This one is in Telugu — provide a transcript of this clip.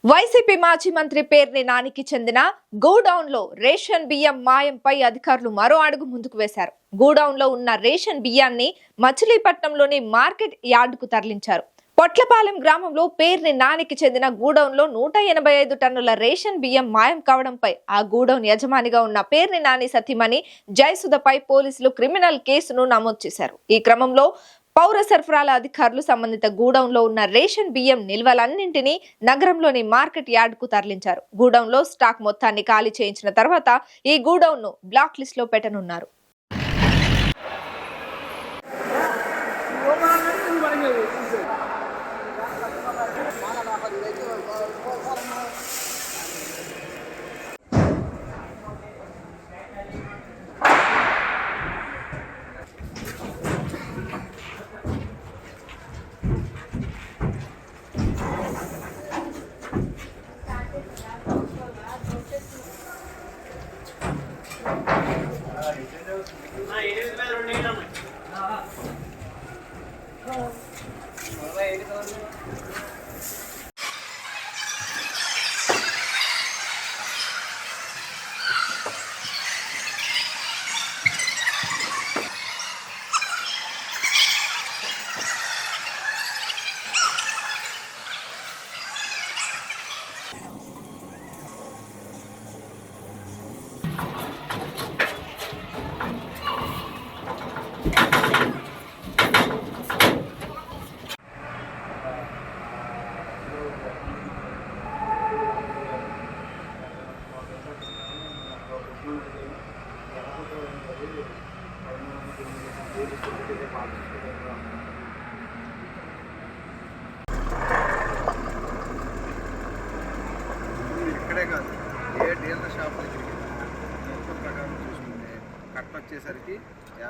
వైసీపీ మాజీ మంత్రి పేర్ని నానికి చెందిన గోడౌన్ లో రేషన్ బియ్యం మాయంపై అధికారులు మరో అడుగు ముందుకు వేశారు. గోడౌన్ లో ఉన్న రేషన్ బియ్యాన్ని మచిలీపట్నంలోని మార్కెట్ యార్డుకు తరలించారు. పొట్లపాలెం గ్రామంలో పేర్ని నానికి చెందిన గూడౌన్ లో 185 టన్నుల రేషన్ బియ్యం మాయం కావడంపై ఆ గూడౌన్ యజమానిగా ఉన్న పేర్ని నాని సతీమణి జయసుధపై పోలీసులు క్రిమినల్ కేసును నమోదు చేశారు. ఈ క్రమంలో పౌర సరఫరాల అధికారులు సంబంధిత గూడౌన్ లో ఉన్న రేషన్ బియ్యం నిల్వలన్నింటినీ నగరంలోని మార్కెట్ యార్డ్ కు తరలించారు. గూడౌన్ లో స్టాక్ మొత్తాన్ని ఖాళీ చేయించిన తర్వాత ఈ గూడౌన్ ను బ్లాక్ లిస్ట్ లో పెట్టనున్నారు. ఇక్కడే కాదు, ఏ డీలర్ షాప్ దగ్గరికి ప్రకారం చూసుకుంటే కట్ట వచ్చేసరికి